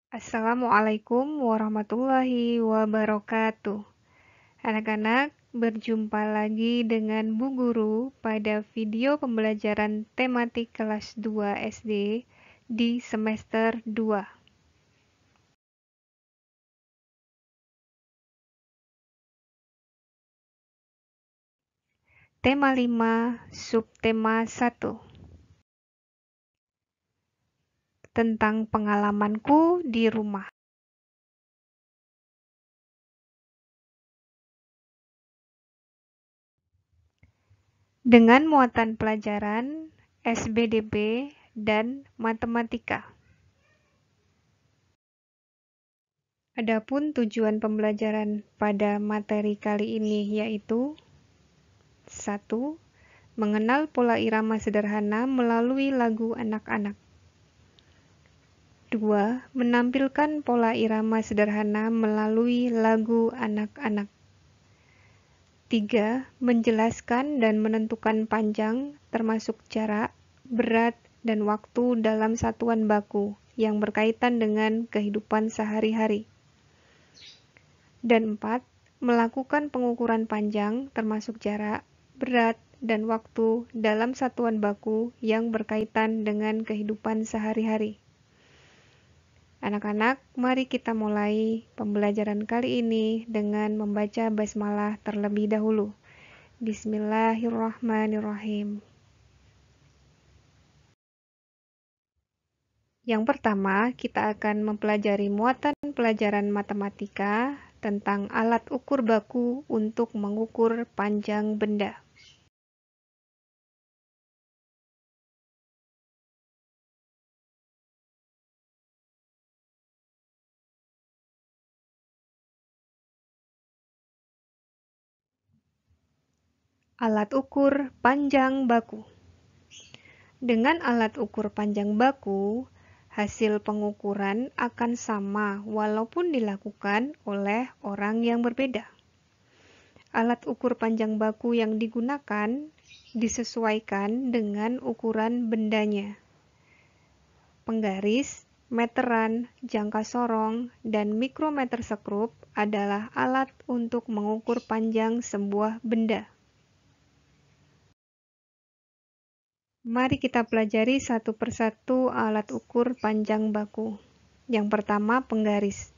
Assalamualaikum warahmatullahi wabarakatuh. Anak-anak, berjumpa lagi dengan Bu Guru pada video pembelajaran tematik kelas 2 SD di semester 2. Tema 5, subtema 1. Tentang pengalamanku di rumah. Dengan muatan pelajaran SBDP dan matematika. Adapun tujuan pembelajaran pada materi kali ini yaitu 1. Mengenal pola irama sederhana melalui lagu anak-anak. 2. Menampilkan pola irama sederhana melalui lagu anak-anak. 3. Menjelaskan dan menentukan panjang, termasuk jarak, berat, dan waktu dalam satuan baku yang berkaitan dengan kehidupan sehari-hari. Dan 4. Melakukan pengukuran panjang, termasuk jarak, berat, dan waktu dalam satuan baku yang berkaitan dengan kehidupan sehari-hari. Anak-anak, mari kita mulai pembelajaran kali ini dengan membaca basmalah terlebih dahulu. Bismillahirrahmanirrahim. Yang pertama, kita akan mempelajari muatan pelajaran matematika tentang alat ukur baku untuk mengukur panjang benda. Alat ukur panjang baku. Dengan alat ukur panjang baku, hasil pengukuran akan sama walaupun dilakukan oleh orang yang berbeda. Alat ukur panjang baku yang digunakan disesuaikan dengan ukuran bendanya. Penggaris, meteran, jangka sorong, dan mikrometer sekrup adalah alat untuk mengukur panjang sebuah benda. Mari kita pelajari satu persatu alat ukur panjang baku. Yang pertama, penggaris.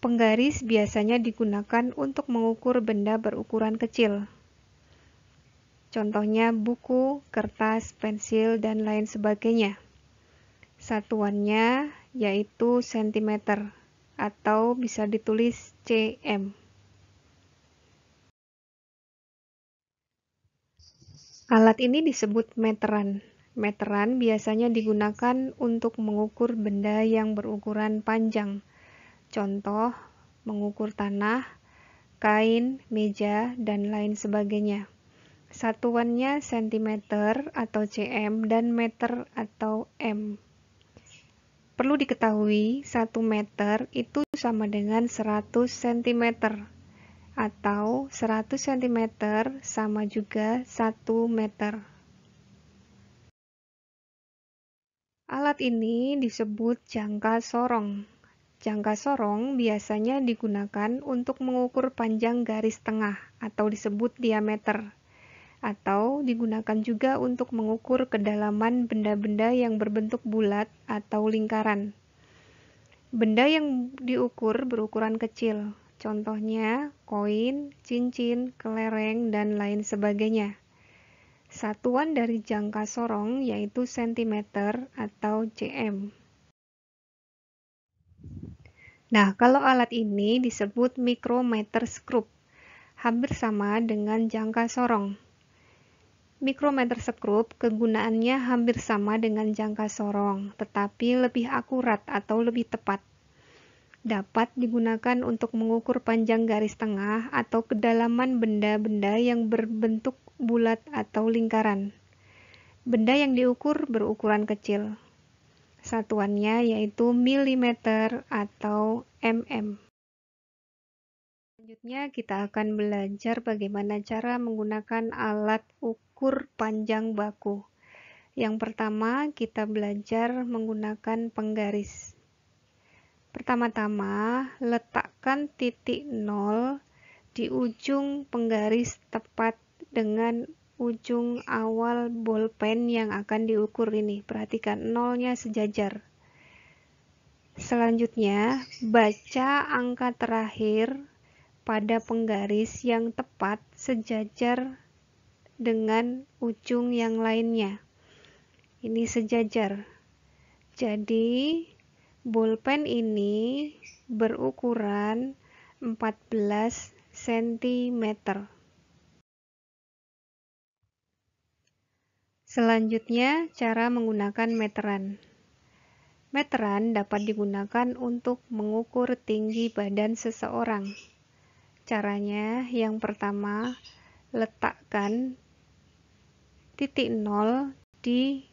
Penggaris biasanya digunakan untuk mengukur benda berukuran kecil. Contohnya buku, kertas, pensil, dan lain sebagainya. Satuannya yaitu sentimeter atau bisa ditulis cm. Alat ini disebut meteran. Meteran biasanya digunakan untuk mengukur benda yang berukuran panjang. Contoh, mengukur tanah, kain, meja, dan lain sebagainya. Satuannya sentimeter atau cm dan meter atau m. Perlu diketahui, 1 meter itu sama dengan 100 cm. Atau 100 cm sama juga 1 meter. Alat ini disebut jangka sorong. Jangka sorong biasanya digunakan untuk mengukur panjang garis tengah atau disebut diameter. Atau digunakan juga untuk mengukur kedalaman benda-benda yang berbentuk bulat atau lingkaran. Benda yang diukur berukuran kecil. Contohnya, koin, cincin, kelereng, dan lain sebagainya. Satuan dari jangka sorong yaitu sentimeter atau cm. Nah, kalau alat ini disebut mikrometer sekrup, hampir sama dengan jangka sorong. Mikrometer sekrup kegunaannya hampir sama dengan jangka sorong, tetapi lebih akurat atau lebih tepat. Dapat digunakan untuk mengukur panjang garis tengah atau kedalaman benda-benda yang berbentuk bulat atau lingkaran. Benda yang diukur berukuran kecil. Satuannya yaitu milimeter atau mm. Selanjutnya kita akan belajar bagaimana cara menggunakan alat ukur panjang baku. Yang pertama, kita belajar menggunakan penggaris. Pertama-tama, letakkan titik 0 di ujung penggaris tepat dengan ujung awal bolpen yang akan diukur ini. Perhatikan, nolnya sejajar. Selanjutnya, baca angka terakhir pada penggaris yang tepat sejajar dengan ujung yang lainnya. Ini sejajar. Jadi, bolpen ini berukuran 14 cm. Selanjutnya, cara menggunakan meteran. Meteran dapat digunakan untuk mengukur tinggi badan seseorang. Caranya, yang pertama, letakkan titik 0 di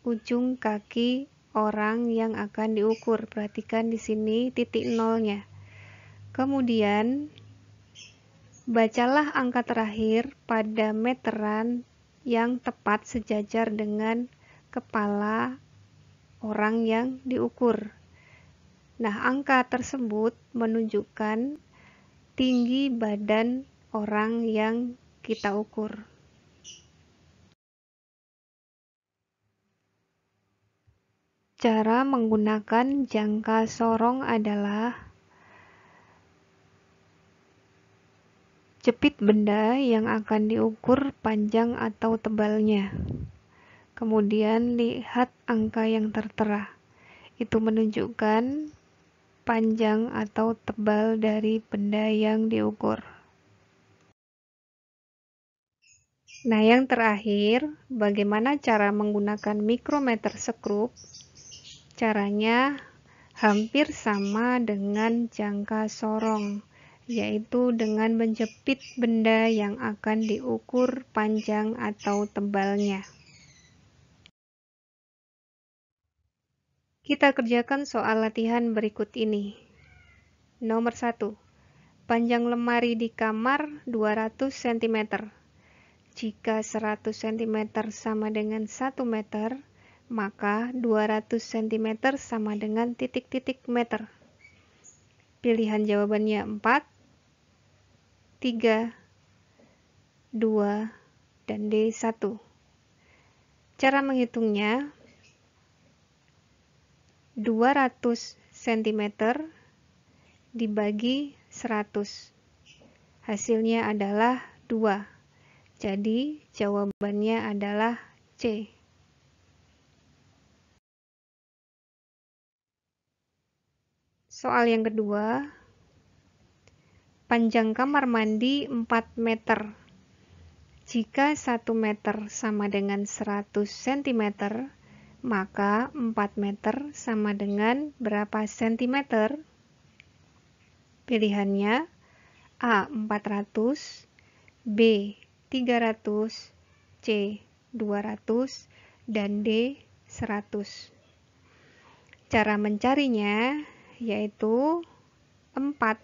ujung kaki orang yang akan diukur. Perhatikan di sini titik 0-nya. Kemudian, bacalah angka terakhir pada meteran yang tepat sejajar dengan kepala orang yang diukur. Nah, angka tersebut menunjukkan tinggi badan orang yang kita ukur. Cara menggunakan jangka sorong adalah jepit benda yang akan diukur panjang atau tebalnya. Kemudian lihat angka yang tertera. Itu menunjukkan panjang atau tebal dari benda yang diukur. Nah, yang terakhir, bagaimana cara menggunakan mikrometer sekrup? Caranya hampir sama dengan jangka sorong, yaitu dengan menjepit benda yang akan diukur panjang atau tebalnya. Kita kerjakan soal latihan berikut ini. Nomor 1. Panjang lemari di kamar 200 cm. Jika 100 cm sama dengan 1 meter, maka 200 cm sama dengan titik-titik meter. Pilihan jawabannya 4, 3, 2, dan D1. Cara menghitungnya, 200 cm dibagi 100. Hasilnya adalah 2. Jadi, jawabannya adalah C. Soal yang kedua, panjang kamar mandi 4 meter. Jika 1 meter sama dengan 100 cm, maka 4 meter sama dengan berapa sentimeter? Pilihannya A. 400, B. 300, C. 200, dan D. 100. Cara mencarinya yaitu 4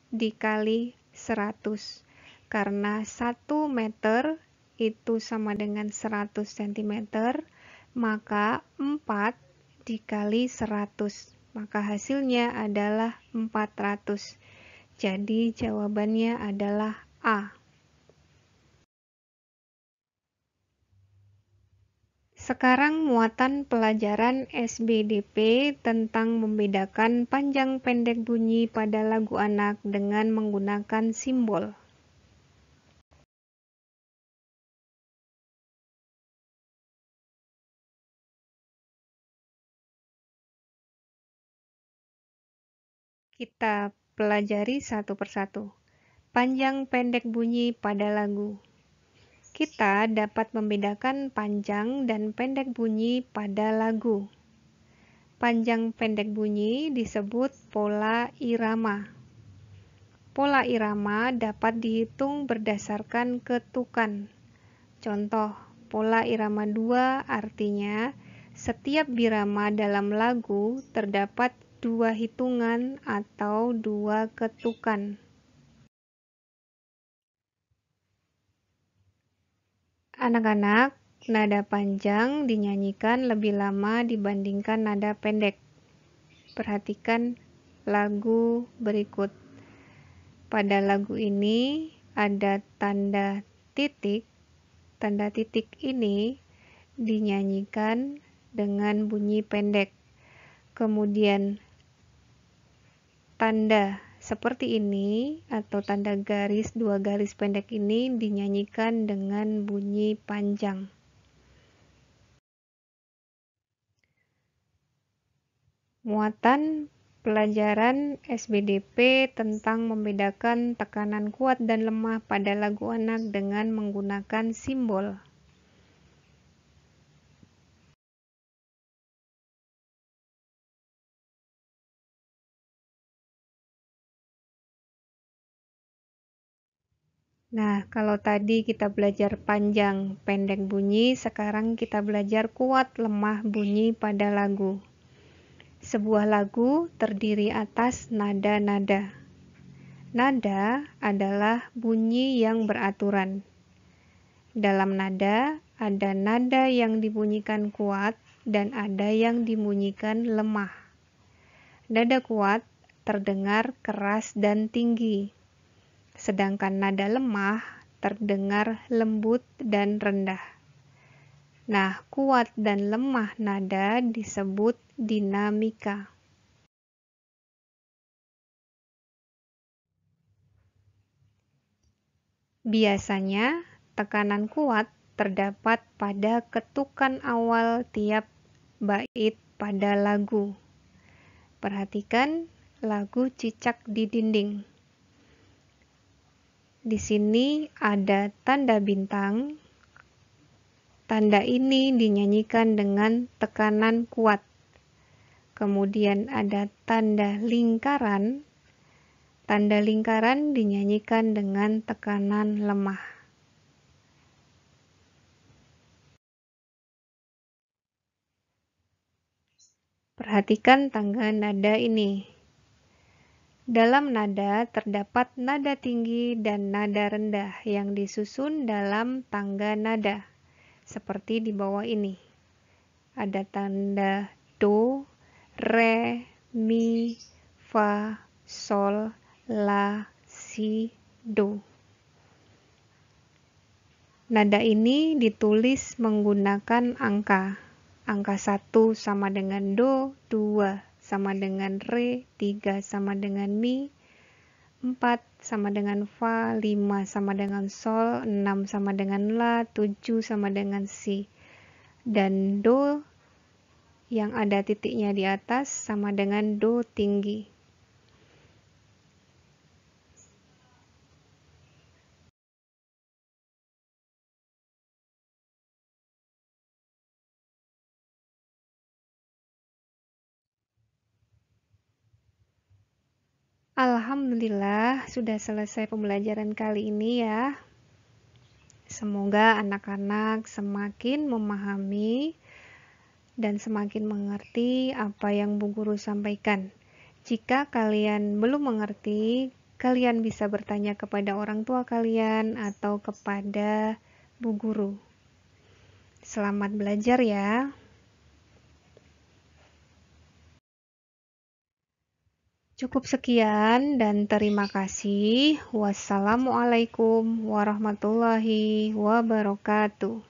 dikali 100. Karena 1 meter itu sama dengan 100 cm, maka 4 dikali 100. Maka hasilnya adalah 400. Jadi jawabannya adalah A. Sekarang muatan pelajaran SBDP tentang membedakan panjang pendek bunyi pada lagu anak dengan menggunakan simbol. Kita pelajari satu persatu. Panjang pendek bunyi pada lagu. Kita dapat membedakan panjang dan pendek bunyi pada lagu. Panjang pendek bunyi disebut pola irama. Pola irama dapat dihitung berdasarkan ketukan. Contoh, pola irama 2 artinya setiap birama dalam lagu terdapat 2 hitungan atau 2 ketukan. Anak-anak, nada panjang dinyanyikan lebih lama dibandingkan nada pendek. perhatikan lagu berikut. Pada lagu ini ada tanda titik. Tanda titik ini dinyanyikan dengan bunyi pendek. Kemudian tanda seperti ini atau tanda garis, dua garis pendek ini dinyanyikan dengan bunyi panjang. Muatan pelajaran SBDP tentang membedakan tekanan kuat dan lemah pada lagu anak dengan menggunakan simbol. Nah, kalau tadi kita belajar panjang, pendek bunyi, sekarang kita belajar kuat, lemah bunyi pada lagu. Sebuah lagu terdiri atas nada-nada. Nada adalah bunyi yang beraturan. Dalam nada, ada nada yang dibunyikan kuat dan ada yang dibunyikan lemah. Nada kuat terdengar keras dan tinggi, sedangkan nada lemah terdengar lembut dan rendah. Nah, kuat dan lemah nada disebut dinamika. Biasanya, tekanan kuat terdapat pada ketukan awal tiap bait pada lagu. Perhatikan lagu Cicak di Dinding. Di sini ada tanda bintang. Tanda ini dinyanyikan dengan tekanan kuat. Kemudian ada tanda lingkaran. Tanda lingkaran dinyanyikan dengan tekanan lemah. Perhatikan tangga nada ini. Dalam nada terdapat nada tinggi dan nada rendah yang disusun dalam tangga nada, seperti di bawah ini. Ada tanda do, re, mi, fa, sol, la, si, do. Nada ini ditulis menggunakan angka. Angka 1 sama dengan do, 2 sama dengan re, 3 sama dengan mi, 4 sama dengan fa, 5 sama dengan sol, 6 sama dengan la, 7 sama dengan si. Dan do yang ada titiknya di atas sama dengan do tinggi. Alhamdulillah, sudah selesai pembelajaran kali ini ya. Semoga anak-anak semakin memahami dan semakin mengerti apa yang Bu Guru sampaikan. Jika kalian belum mengerti, kalian bisa bertanya kepada orang tua kalian atau kepada Bu Guru. Selamat belajar ya. Cukup sekian dan terima kasih. Wassalamualaikum warahmatullahi wabarakatuh.